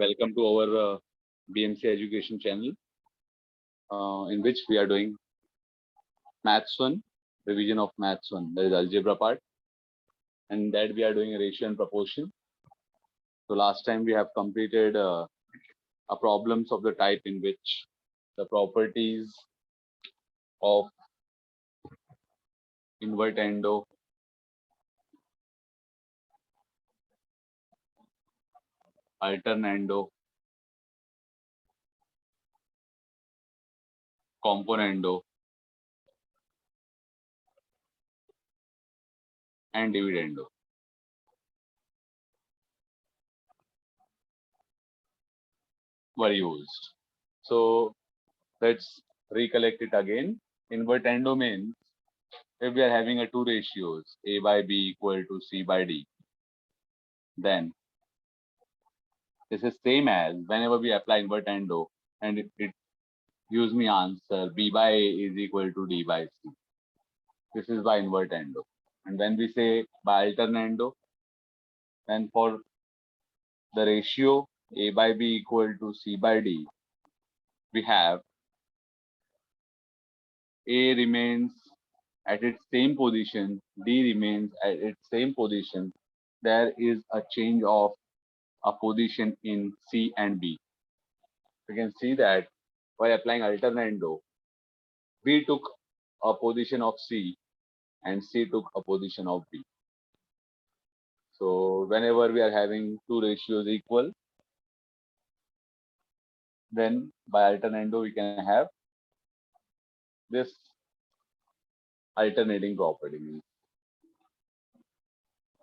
Welcome to our BMC education channel, in which we are doing Maths 1, revision of Maths 1, that is algebra part, and that we are doing ratio and proportion. So last time we have completed a problems of the type in which the properties of invertendo, alternando, componendo, and dividendo were used. So let's recollect it again. Invertendo means if we are having a two ratios, A by B equal to C by D, then this is same as whenever we apply invertendo and it gives me answer B by A is equal to D by C. This is by invertendo. And when we say by alternando, then for the ratio A by B equal to C by D, we have A remains at its same position, D remains at its same position. There is a change of a position in C and B. You can see that by applying alternando, B took a position of C and C took a position of B. So whenever we are having two ratios equal, then by alternando we can have this alternating property.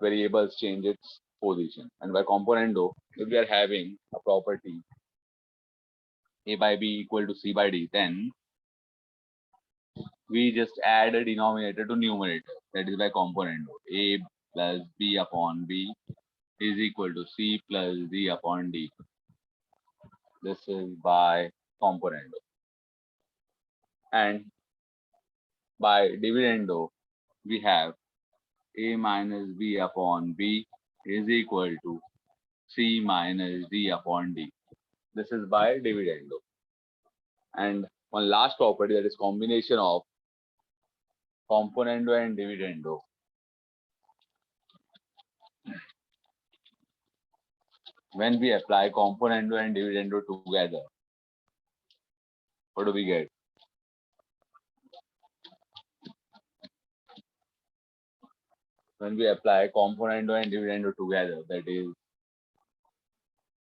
Variables change its position. And by componendo, if we are having a property A by B equal to C by D, then we just add a denominator to numerator. That is by componendo. A plus B upon B is equal to C plus D upon D. This is by componendo. And by dividendo, we have A minus B upon B is equal to C minus D upon D. This is by dividendo. And one last property, that is combination of componendo and dividendo. When we apply componendo and dividendo together, what do we get? When we apply componendo and dividendo together, that is,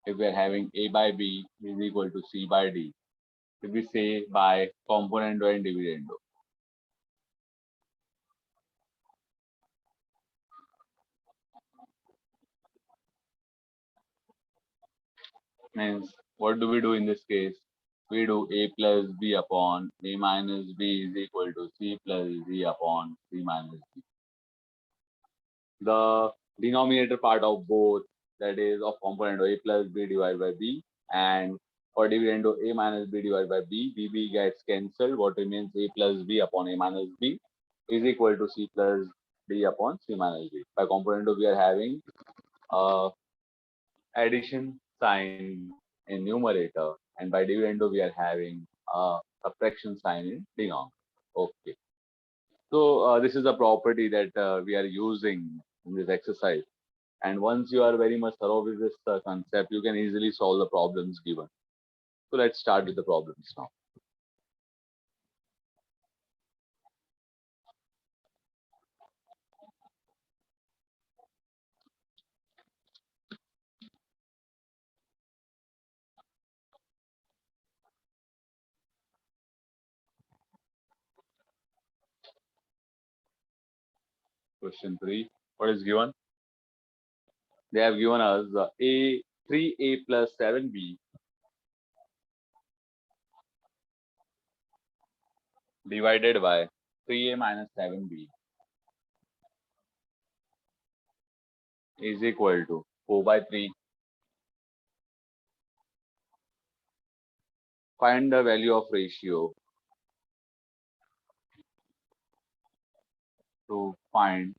if we are having A by B is equal to C by D, if we say by componendo and dividendo, means what do we do in this case? We do A plus B upon A minus B is equal to C plus D upon C minus D. The denominator part of both, that is of componendo A plus B divided by B, and for dividendo A minus B divided by B, B gets cancelled. What remains A plus B upon A minus B is equal to C plus D upon C minus D. By componendo, we are having addition sign in numerator, and by dividendo, we are having a subtraction sign in denominator. Okay. So this is a property that we are using in this exercise. And once you are very much thorough with this concept, you can easily solve the problems given. So let's start with the problems now. Question 3. What is given? They have given us A 3A plus 7B divided by 3A minus 7B is equal to 4 by 3. Find the value of ratio to find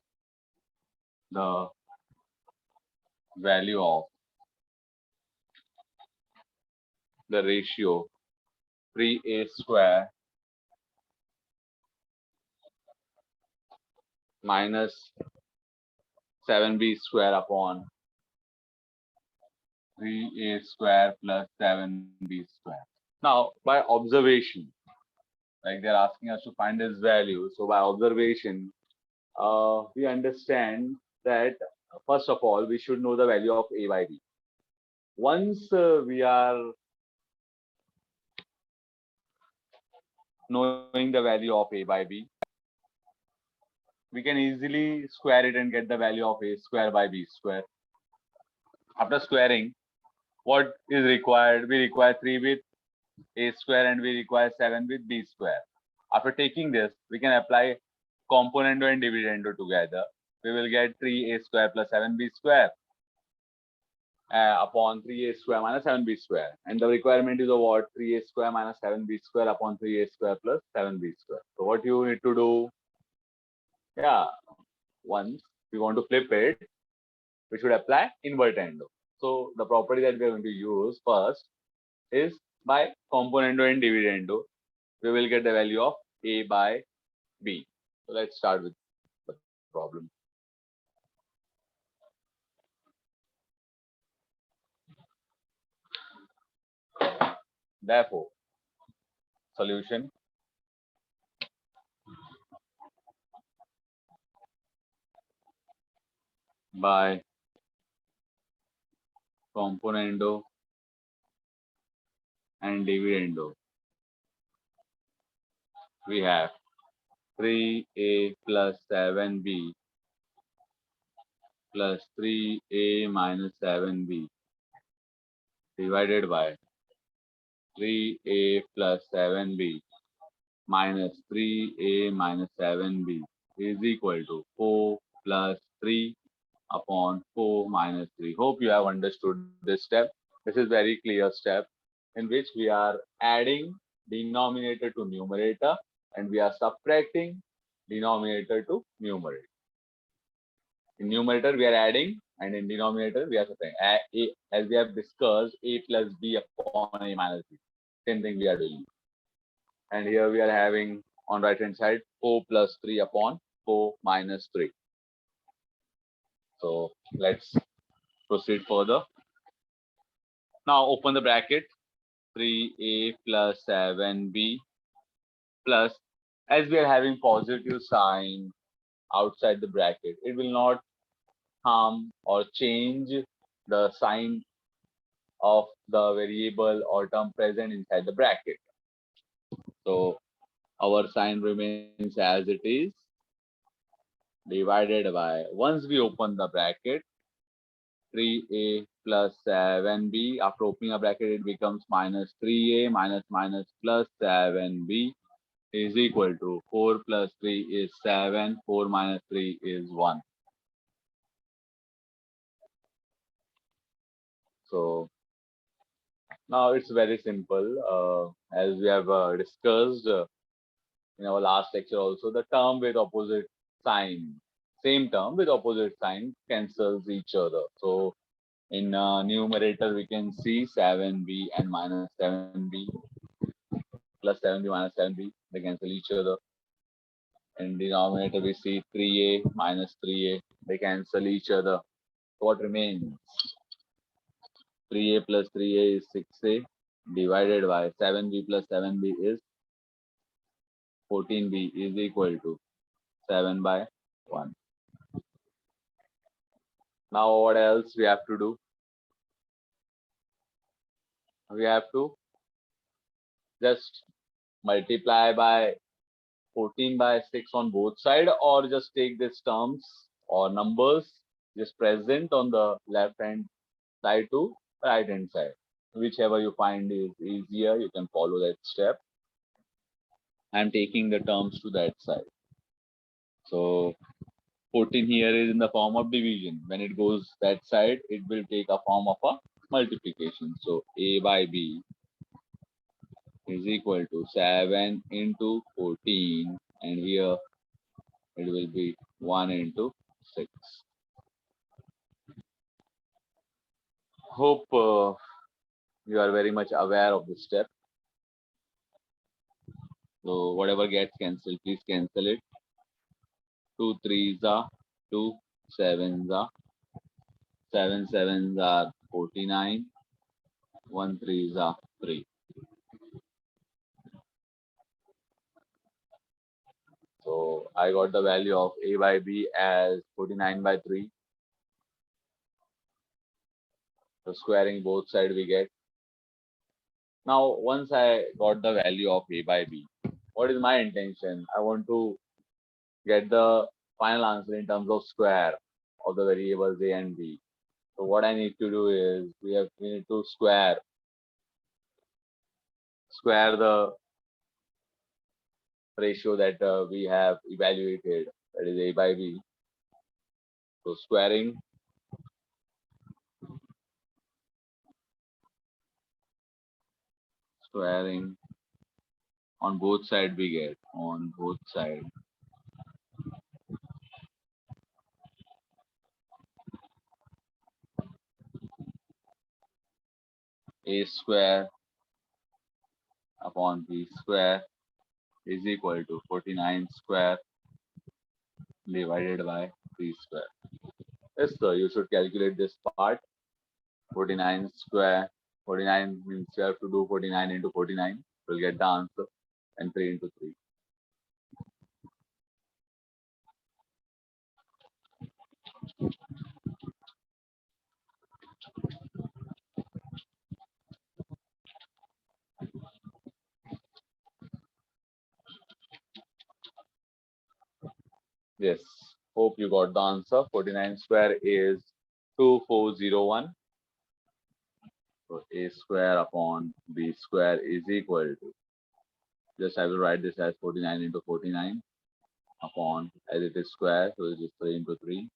the value of the ratio 3a square minus 7b square upon 3a square plus 7b square. Now, by observation, like they're asking us to find this value. So by observation, we understand that first of all, we should know the value of a by b. Once we are knowing the value of a by b, we can easily square it and get the value of a square by b square. After squaring, what is required? We require 3 with a square and we require 7 with b square. After taking this, we can apply componendo and dividendo together. We will get 3a square plus 7b square upon 3a square minus 7b square. And the requirement is of what? 3a square minus 7b square upon 3a square plus 7b square. So what you need to do? Yeah, once we want to flip it, we should apply invertendo. So the property that we are going to use first is by componendo and dividendo, we will get the value of a by b. So let's start with the problem. Therefore, solution by componendo and dividendo, we have 3a plus 7b plus 3a minus 7b divided by 3a plus 7b minus 3a minus 7b is equal to 4 plus 3 upon 4 minus 3. Hope you have understood this step. This is very clear step in which we are adding denominator to numerator and we are subtracting denominator to numerator. In numerator we are adding and in denominator we are subtracting. As we have discussed, a plus b upon a minus b. Same thing we are doing. And here we are having on right hand side 4 plus 3 upon 4 minus 3. So let's proceed further. Now open the bracket, 3a plus 7b plus, as we are having positive sign outside the bracket, it will not harm or change the sign of the variable or term present inside the bracket. So our sign remains as it is, divided by, once we open the bracket, 3a plus 7b. After opening a bracket, it becomes minus 3a minus minus plus 7b is equal to 4 plus 3 is 7, 4 minus 3 is 1. So now it's very simple. As we have discussed in our last lecture also, the term with opposite sign, same term with opposite sign cancels each other. So in numerator, we can see 7b and minus 7b plus 7b minus 7b, they cancel each other. In denominator, we see 3a minus 3a, they cancel each other. What remains? 3a plus 3a is 6a divided by 7b plus 7b is 14b is equal to 7 by 1. Now what else we have to do? We have to just multiply by 14 by 6 on both sides, or just take these terms or numbers just present on the left hand side to right hand side. Whichever you find is easier, you can follow that step. I'm taking the terms to that side. So 14 here is in the form of division. When it goes that side, it will take a form of a multiplication. So a by b is equal to 7 into 14, and here it will be 1 into 6. Hope you are very much aware of this step. So whatever gets cancelled, please cancel it. 2 threes are 2, 7s are 7 sevens are 49, 1 threes are 3. So I got the value of a by b as 49 by 3. So squaring both sides we get. Now once I got the value of a by b, what is my intention? I want to get the final answer in terms of square of the variables a and b. So what I need to do is we need to square the ratio that we have evaluated, that is a by b. So squaring on both sides we get on both sides a square upon b square is equal to 49 square divided by 3 square. Yes, sir, you should calculate this part. 49 square, 49 means you have to do 49 into 49. You'll get the answer, and 3 into 3. Yes, hope you got the answer. 49 square is 2401. So a square upon b square is equal to, just I will write this as 49 into 49 upon, as it is square, so it is 3 into 3.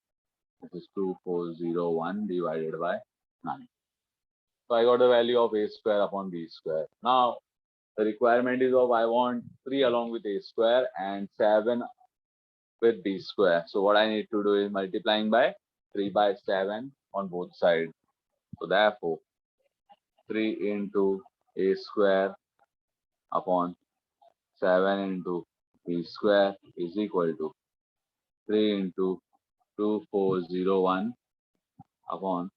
This is 2401 divided by 9. So I got the value of a square upon b square. Now the requirement is of I want 3 along with a square and 7 with b square. So what I need to do is multiplying by 3 by 7 on both sides. So therefore 3 into a square upon 7 into b square is equal to 3 into 2401 upon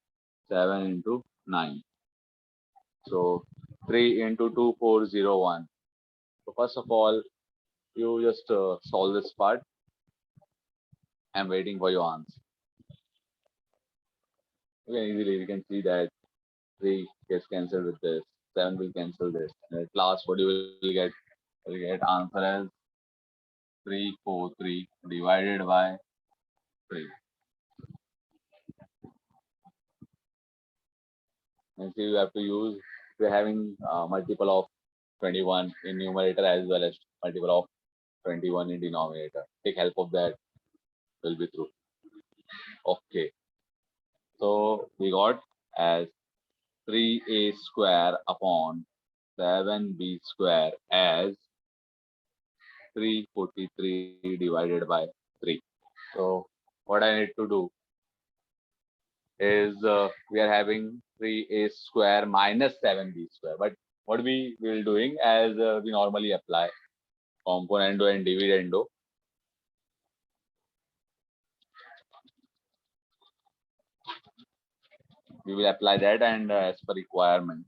7 into 9. So 3 into 2401. So first of all, you just solve this part. I'm waiting for your answer. You can easily, you can see that 3 gets cancelled with this, 7 will cancel this. And at last, what you will get answer as 343 divided by 3. And see, you have to use, we're having multiple of 21 in numerator as well as multiple of 21 in denominator. Take help of that, will be true. Okay. So we got as 3a square upon 7b square as 343 divided by 3. So what I need to do is we are having 3a square minus 7b square. But what we will doing as we normally apply componendo and dividendo. We will apply that and as per requirement.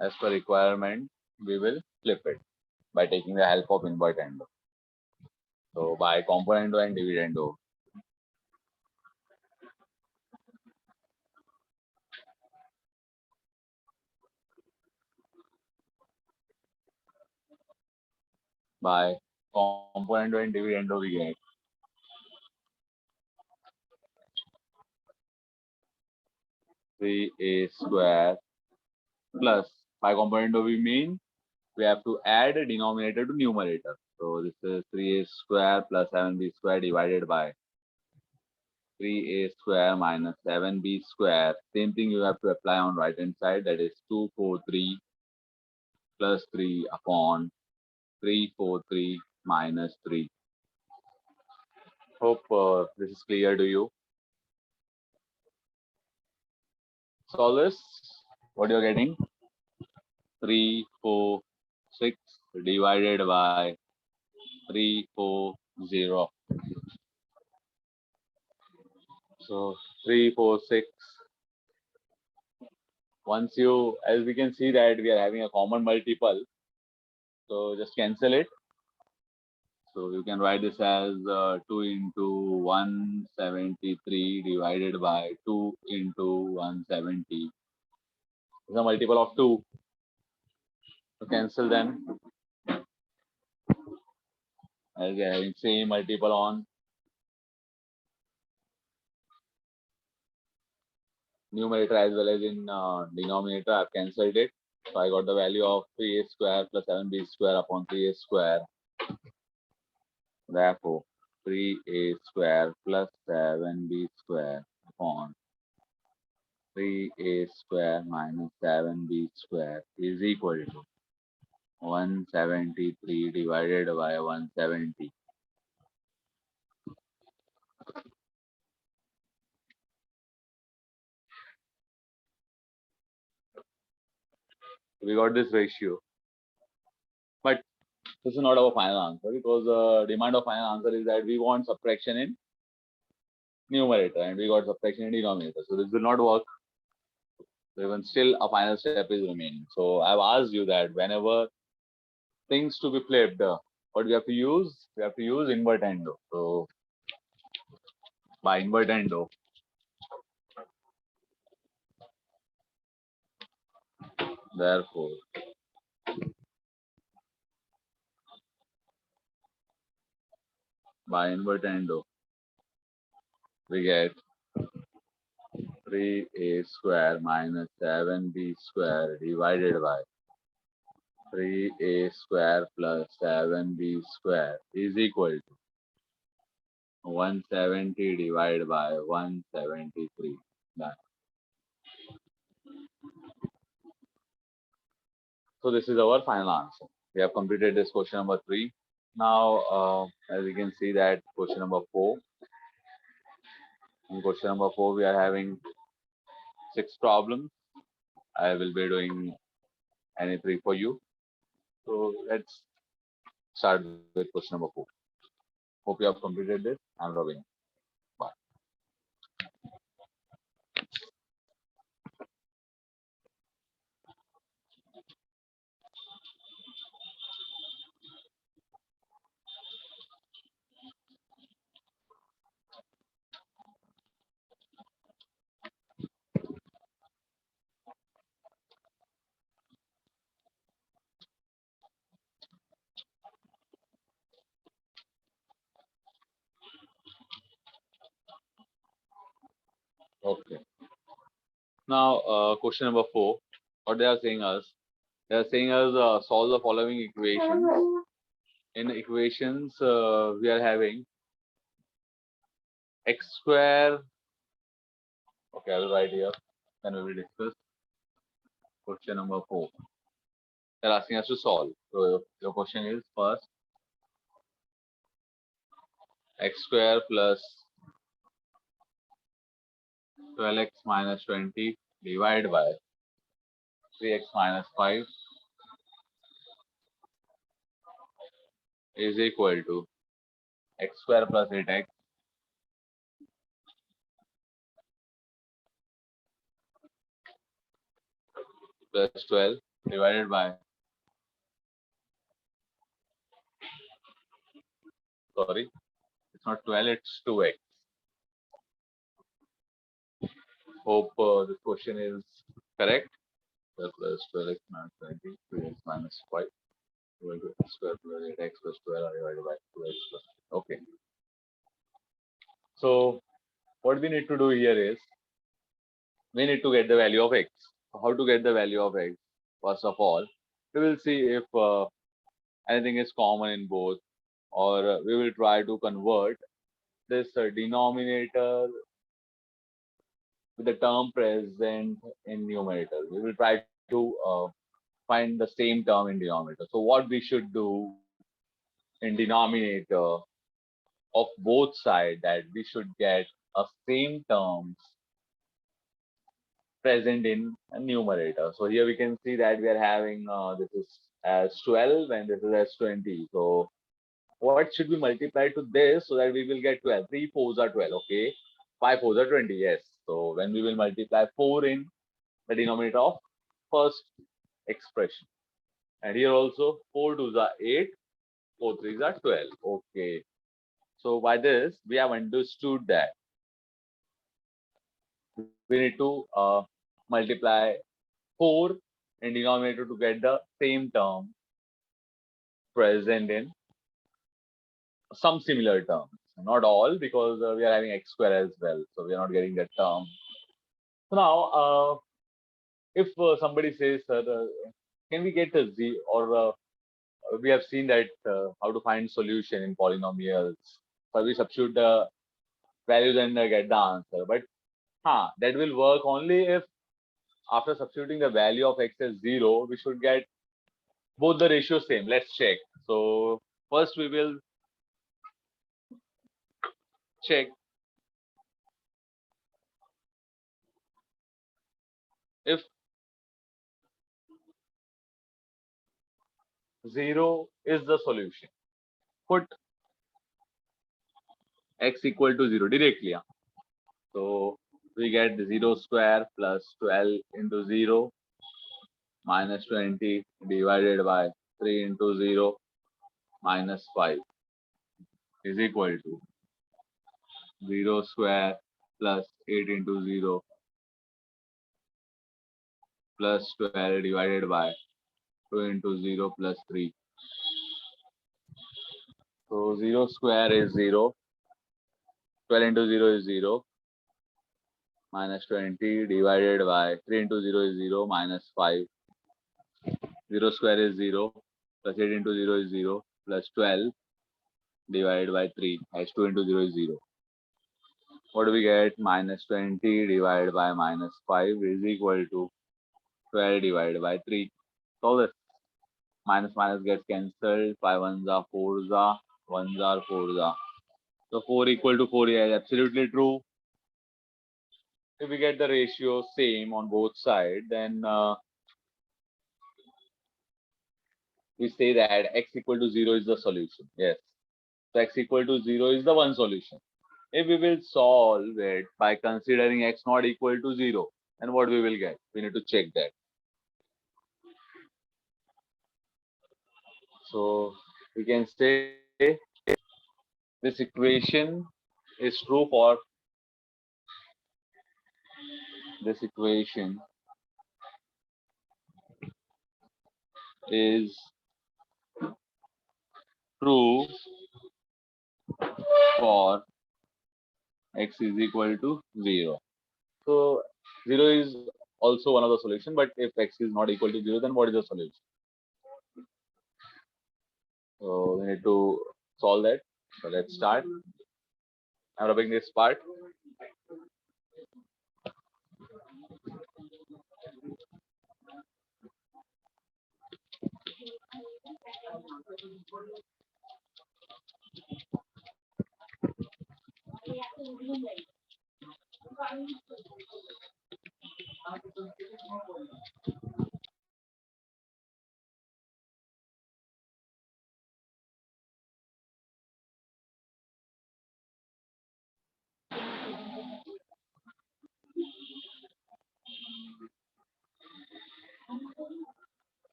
As per requirement, we will flip it by taking the help of invertendo. So by componendo and dividendo, by componendo and dividendo we get 3a square plus, by componendo we mean we have to add a denominator to numerator. So this is 3a square plus 7b square divided by 3a square minus 7b square. Same thing you have to apply on right hand side, that is 243 plus 3 upon 343 minus 3. Hope this is clear to you. solve this. What you're getting? 346 divided by 340. So 346. Once you, as we can see that we are having a common multiple, so just cancel it. So you can write this as 2 into 173 divided by 2 into 170. It's a multiple of 2. So cancel them, as we are having same multiple on numerator as well as in denominator. I've cancelled it. So I got the value of 3a square plus 7b square upon 3a square. Therefore, 3a square plus 7b square upon 3a square minus 7b square is equal to 173 divided by 170. We got this ratio. But this is not our final answer, because the demand of final answer is that we want subtraction in numerator and we got subtraction in denominator. So this will not work. Even still, a final step is remaining. So I've asked you that whenever things to be flipped, what we have to use? We have to use invertendo. So by invertendo, therefore, by invertendo, we get 3a square minus 7b square divided by 3a square plus 7b square is equal to 170 divided by 173. Done. So this is our final answer. We have completed this question number 3. Now, as you can see that question number 4. In question number 4, we are having 6 problems. I will be doing any 3 for you. So let's start with question number 4. Hope you have completed this. I'm Robin. Bye. Okay. Now, question number 4. What they are saying us? They are saying us solve the following equations. In equations, we are having x square. Okay, I will write here. Then we will discuss question number 4. They're asking us to solve. So your question is first x square plus 12x minus 20 divided by 3x minus 5 is equal to x square plus 8x plus 12 divided by, sorry, it's not 12, it's 2x. Hope this question is correct. Plus 12x minus 20, 3x minus 5 equal to x square plus 8x plus 12 divided by 2x plus. Okay. So what we need to do here is we need to get the value of x. How to get the value of x? First of all, we will see if anything is common in both, or we will try to convert this denominator with the term present in numerator. We will try to find the same term in denominator. So what we should do in denominator of both sides, that we should get a same terms present in a numerator. So here we can see that we are having this is as 12 and this is as 20. So what should we multiply to this so that we will get 12? 3 4s are 12, okay. 5 4s are 20, yes. So when we will multiply 4 in the denominator of first expression. And here also 4 2s are 8, 4 3s are 12. Okay. So by this, we have understood that we need to multiply 4 in denominator to get the same term present in some similar terms. Not all, because we are having x square as well. So we are not getting that term. So now, if somebody says, can we get a z, or we have seen that how to find solution in polynomials. So we substitute the values and get the answer. But that will work only if after substituting the value of x as 0, we should get both the ratios same. Let's check. So first we will check if 0 is the solution. Put x equal to 0 directly. So we get 0 square plus 12 into 0 minus 20 divided by 3 into 0 minus 5 is equal to 0 square plus 8 into 0 plus 12 divided by 2 into 0 plus 3. So 0 square is 0, 12 into 0 is 0, minus 20 divided by 3 into 0 is 0, minus 5. 0 square is 0, plus 8 into 0 is 0, plus 12 divided by 3 as 2 into 0 is 0. What do we get? Minus 20 divided by minus 5 is equal to 12 divided by 3. So this minus minus gets cancelled. 5 ones are 4s are, 1s are 4s are. So 4 equal to 4 is absolutely true. If we get the ratio same on both sides, then we say that x equal to 0 is the solution. Yes. So x equal to 0 is the one solution. If we will solve it by considering x not equal to 0, then what we will get? We need to check that. So we can say this equation is true for this equation is true for x is equal to 0. So 0 is also one of the solution, but if x is not equal to 0, then what is the solution? So we need to solve that. So let's start. I'm rubbing this part.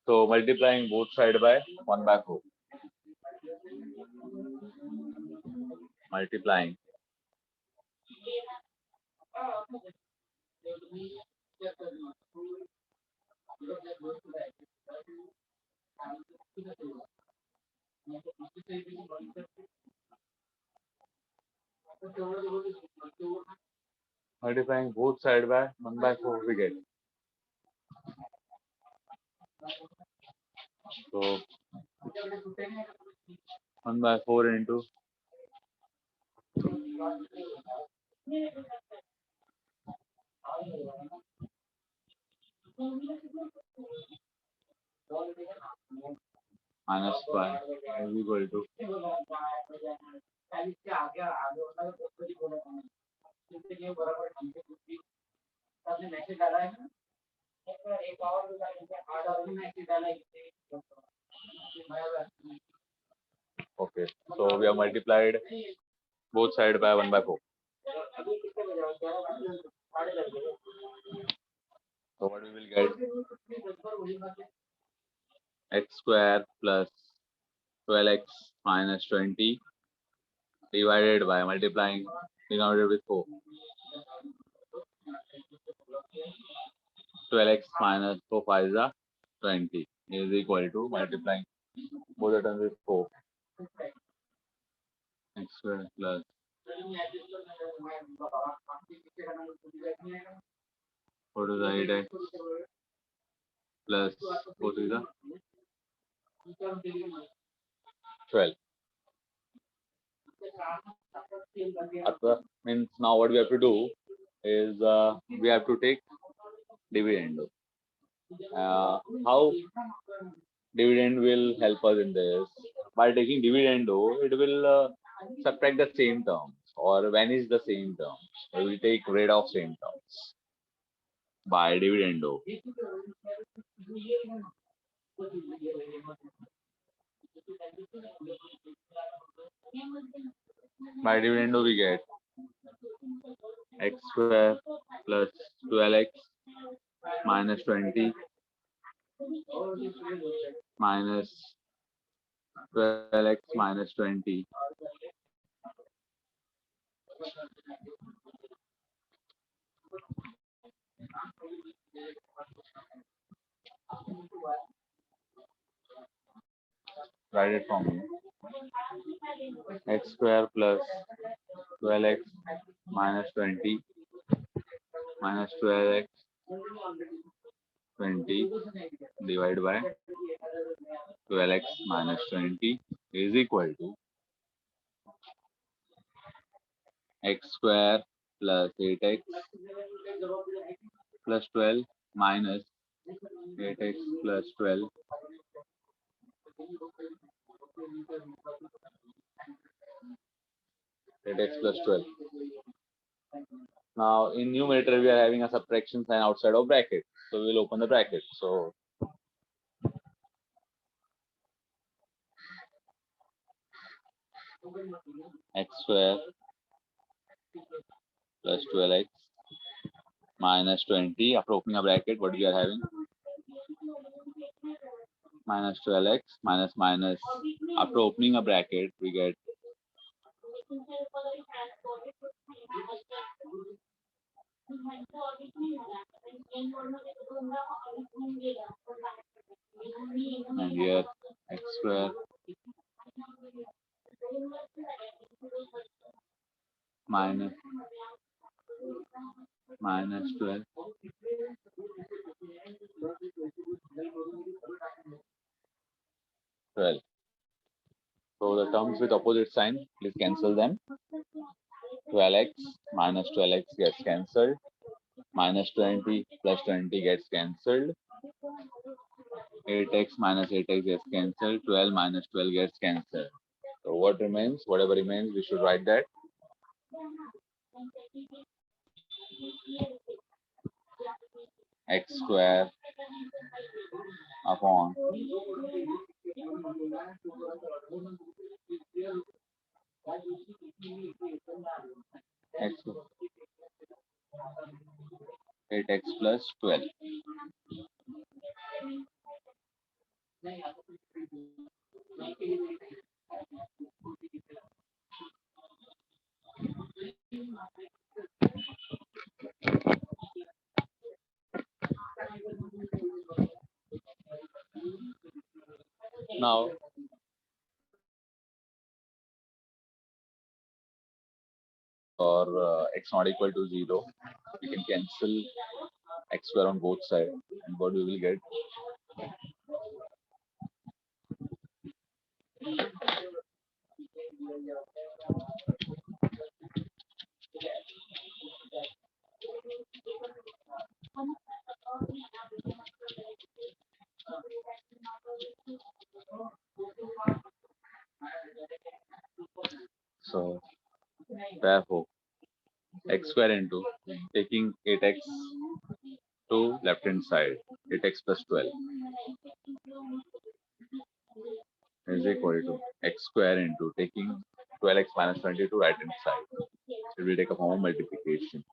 So multiplying both sides by 1 by 4. Multiplying multiplying both sides by 1 by 4 we get. So 1 by 4 into minus 5 is equal to Okay, so we have multiplied both sides by 1 by 4. So what we will get? X square plus 12x minus 20 divided by multiplying denominator with 4. 12x minus 4 5 is 20 is equal to multiplying both the terms with 4. X square plus 4 to the 8x plus 4 to the 12. Means now what we have to do is we have to take dividend. How dividend will help us in this? By taking dividendo, it will subtract the same terms or vanish the same terms. It will take rid of same terms by dividendo. By dividendo we get x square plus 12x minus 20 minus 12x minus 20 write it from me. X square plus 12x minus 20 minus 12x 20 divided by 12x minus 20 is equal to x square plus 8x plus 12 minus 8x plus 12 8x plus 12. Now in numerator we are having a subtraction sign outside of bracket, so we will open the bracket. So x square plus 12x minus 20 after opening a bracket, what we are having? Minus 12x minus minus after opening a bracket we get and here x square minus minus 12 12. So the terms with opposite sign, please cancel them. 12x minus 12x gets cancelled. Minus 20 plus 20 gets cancelled. 8x minus 8x gets cancelled. 12 minus 12 gets cancelled. So what remains? Whatever remains, we should write that. X square upon x 8x plus 12. Now or x not equal to 0, we can cancel x square on both sides, and what we will get? So therefore x square into taking 8x to left hand side, 8x plus 12 is equal to x square into taking 12x minus 20 to right hand side. It will take a form of multiplication.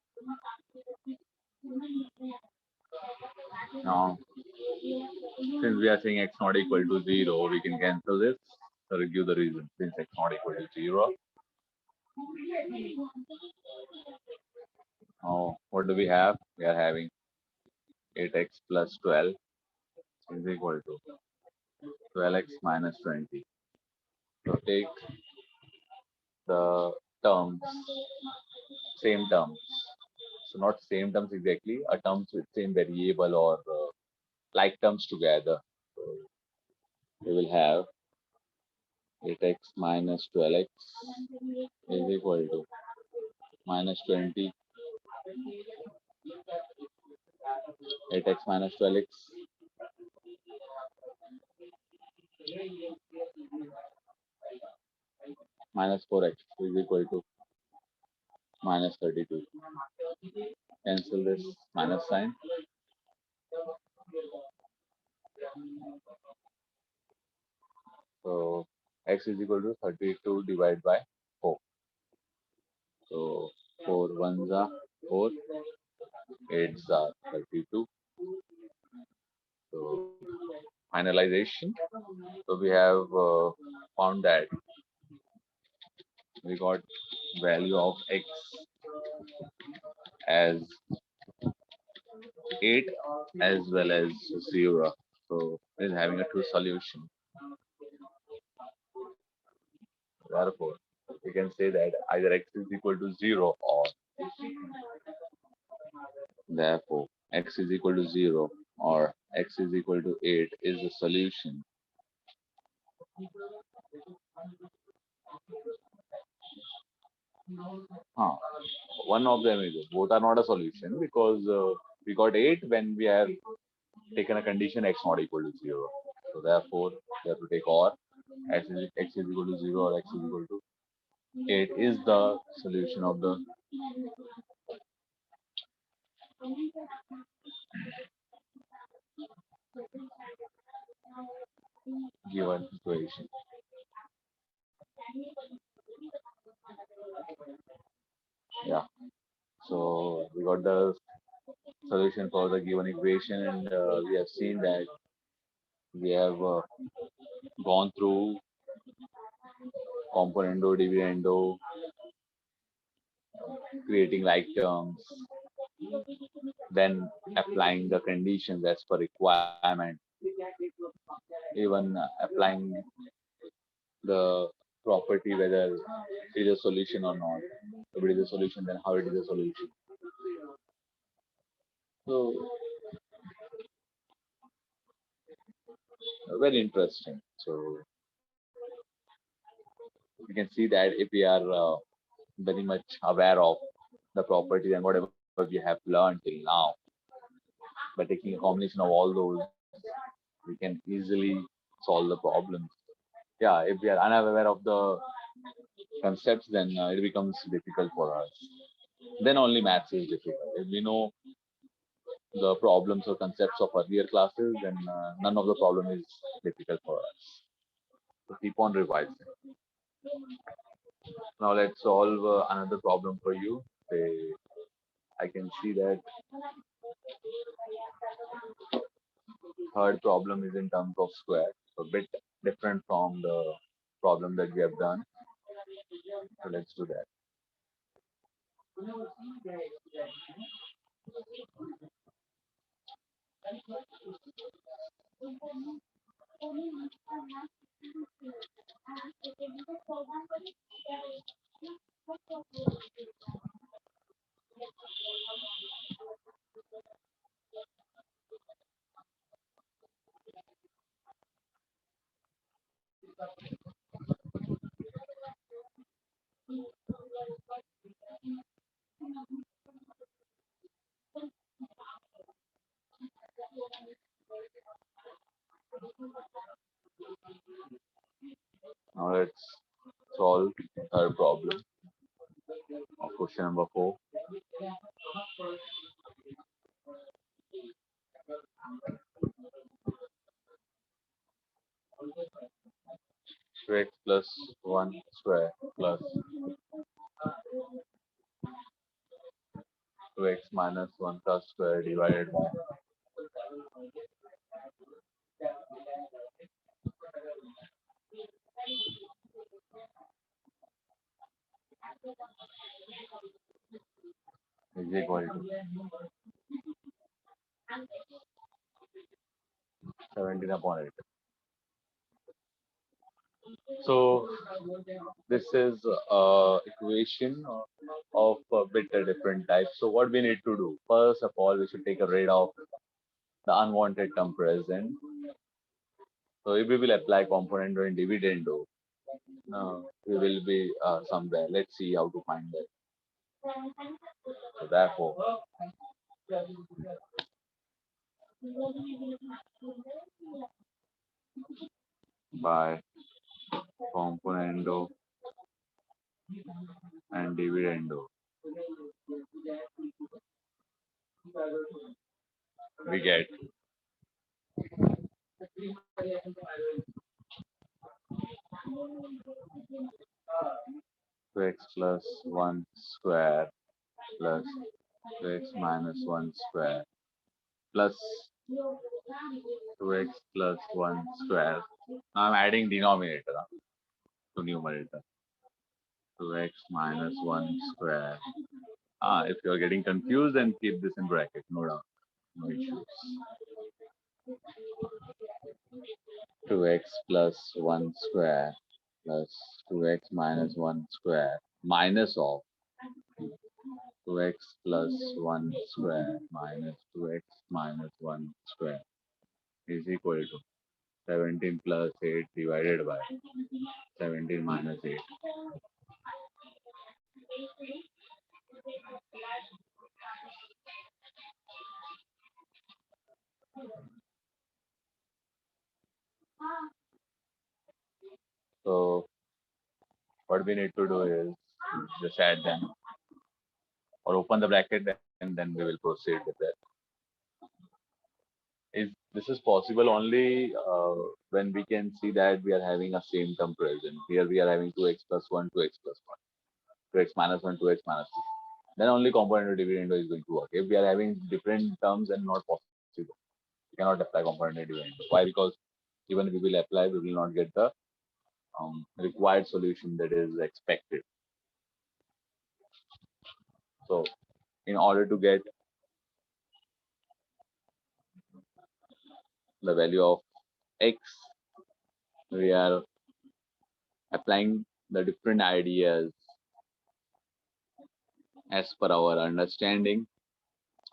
Now, since we are saying x not equal to 0, we can cancel this. So we give the reason. Since x not equal to 0, now what do we have? We are having 8x plus 12 is equal to 12x minus 20. So take the terms, same terms. So not same terms exactly, a terms with same variable or like terms together. So we will have 8x minus 12x is equal to minus 20, 8x minus 12x minus 4x is equal to minus 32. Cancel this minus sign. So x is equal to 32 divided by 4. So 4 ones are 4, 8s are 32. So finalization. So we have found that we got value of x as 8 as well as 0. So it is having a true solution. Therefore, we can say that either x is equal to 0 or therefore x is equal to 0 or x is equal to 8 is the solution. Huh. One of them is both are not a solution because we got 8 when we have taken a condition x not equal to 0. So therefore, we have to take or x is equal to 0 or x is equal to 8 is the solution of the given equation. Yeah. So we got the solution for the given equation, and we have seen that we have gone through componendo, dividendo, creating like terms, then applying the conditions as per requirement, even applying the property whether it is a solution or not. If it is a solution, then how it is a solution. So very interesting. So you can see that if we are very much aware of the properties and whatever we have learned till now, by taking a combination of all those, we can easily solve the problems. Yeah, if we are unaware of the concepts, then it becomes difficult for us. Then only maths is difficult. If we know the problems or concepts of earlier classes, then none of the problem is difficult for us. So keep on revising. Now let's solve another problem for you. Say, I can see that third problem is in terms of square, so a bit different from the problem that we have done. So let's do that. Now let's solve the third problem of question number 4. 2x plus 1 square plus 2x minus 1 plus square divided by is equal to 17 upon 8. So this is equation of a bit a different type. So what we need to do? First of all, we should take a rid of the unwanted term present. So if we will apply component in dividendo, we will be somewhere. Let's see how to find that. So therefore, by componendo and dividendo, we get 2x plus 1 square plus 2x minus 1 square plus 2x plus 1 square. Now I'm adding denominator to numerator. 2x minus 1 square. If you're getting confused, then keep this in bracket. No doubt. No issues. 2x plus 1 square plus 2x minus 1 square minus of 2x plus 1 square minus 2x minus 1 square is equal to 17 plus 8 divided by 17 minus 8. So what we need to do is just add them or open the bracket and then we will proceed with that. This is possible only when we can see that we are having a same term present. Here we are having 2x plus 1, 2x plus 1, 2x minus 1, 2x minus 2. Then only component of dividendo is going to work. If we are having different terms, then not possible. We cannot apply component of dividendo. Why? Because even if we will apply, we will not get the required solution that is expected. So in order to get the value of x, we are applying the different ideas as per our understanding.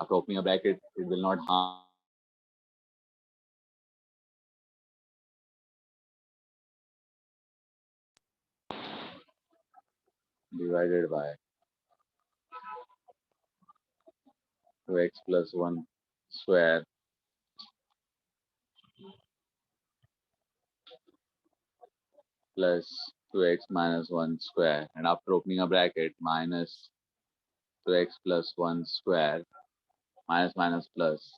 After opening a bracket, it will not harm divided by 2x plus 1 square plus 2x minus 1 square, and after opening a bracket minus 2x plus 1 square minus minus plus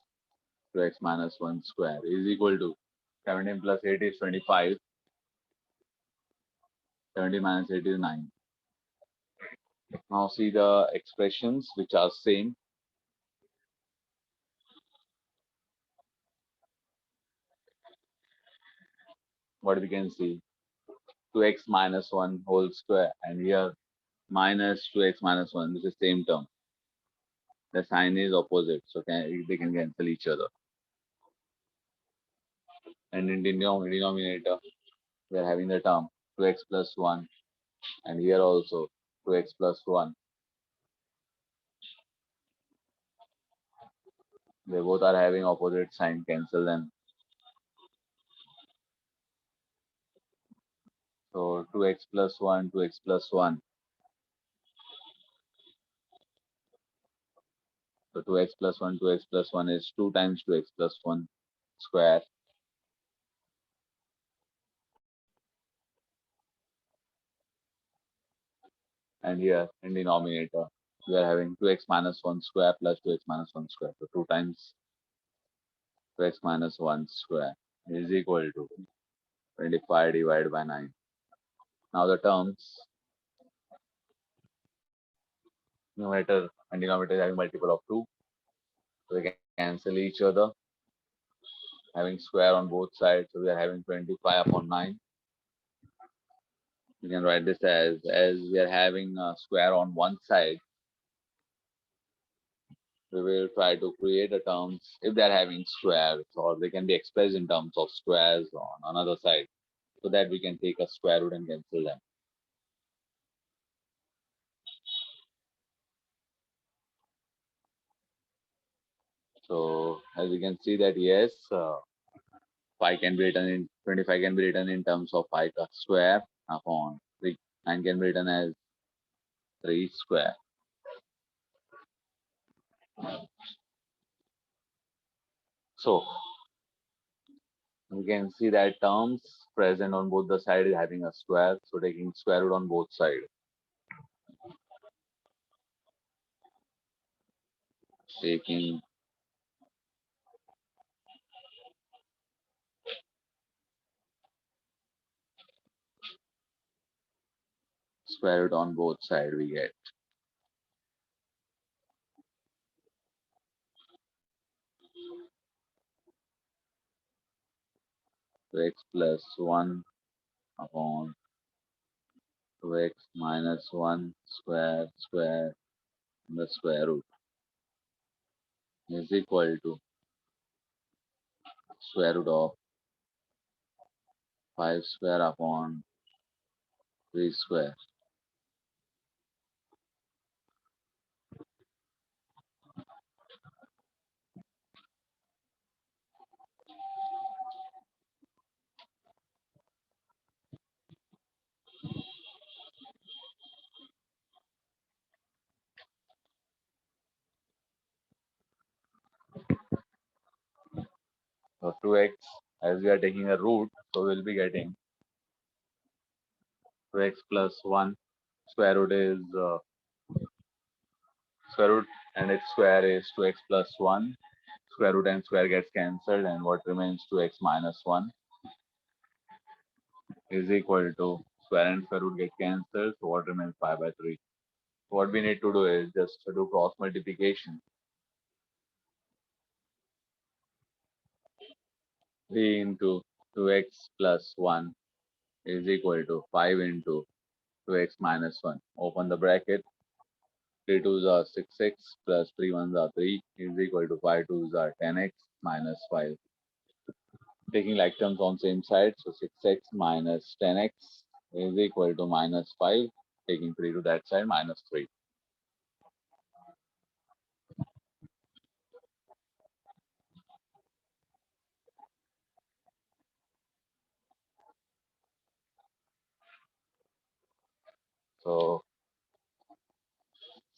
2x minus 1 square is equal to 17 plus 8 is 25. 17 minus 8 is 9. Now see the expressions which are same. What we can see, 2x minus 1 whole square, and here minus 2x minus 1, this is same term. The sign is opposite, so they can cancel each other. And in denominator, we are having the term 2x plus 1, and here also 2x plus 1. They both are having opposite sign, cancel them. So 2x plus 1, 2x plus 1. So 2x plus 1, 2x plus 1 is 2 times 2x plus 1 square. And here in denominator, we are having 2x minus 1 square plus 2x minus 1 square. So 2 times 2x minus 1 square is equal to 25 divided by 9. Now the terms, numerator and denominator having multiple of 2. So they cancel each other, having square on both sides. So we are having 25 upon 9. You can write this as we are having a square on one side. We will try to create a terms if they are having squares, or they can be expressed in terms of squares on another side, so that we can take a square root and cancel them. So as you can see that yes, 5 can be written in 25 can be written in terms of 5 square upon 3, and can be written as 3 square. So we can see that terms present on both the sides is having a square. So taking square root on both sides, taking square root on both sides, we get 2x plus 1 upon 2x minus 1 square the square root is equal to square root of 5 square upon 3 square. So 2x, as we are taking a root, so we'll be getting 2x plus 1. Square root is square root and its square is 2x plus 1. Square root and square gets cancelled, and what remains 2x minus 1 is equal to square and square root get cancelled. So what remains 5 by 3. So what we need to do is just to do cross multiplication. 3 into 2x plus 1 is equal to 5 into 2x minus 1. Open the bracket. 3 2s are 6x plus 3 1s are 3 is equal to 5 2s are 10x minus 5. Taking like terms on same side, so 6x minus 10x is equal to minus 5. Taking 3 to that side, minus 3. So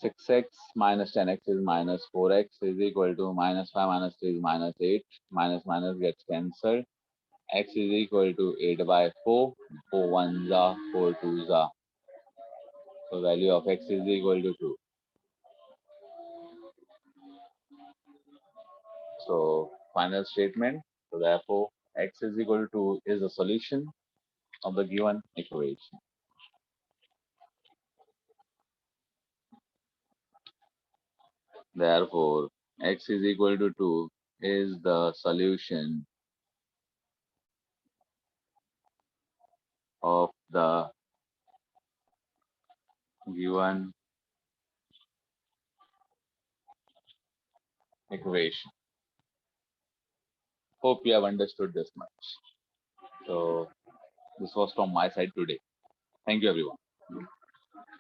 6x minus 10x is minus 4x is equal to minus 5 minus 3 is minus 8. Minus minus gets cancelled. X is equal to 8 by 4. 4 1s are, 4 2s are. So value of x is equal to 2. So final statement. So therefore, x is equal to 2 is the solution of the given equation. Therefore, x is equal to 2 is the solution of the given equation. Hope you have understood this much. So this was from my side today. Thank you, everyone.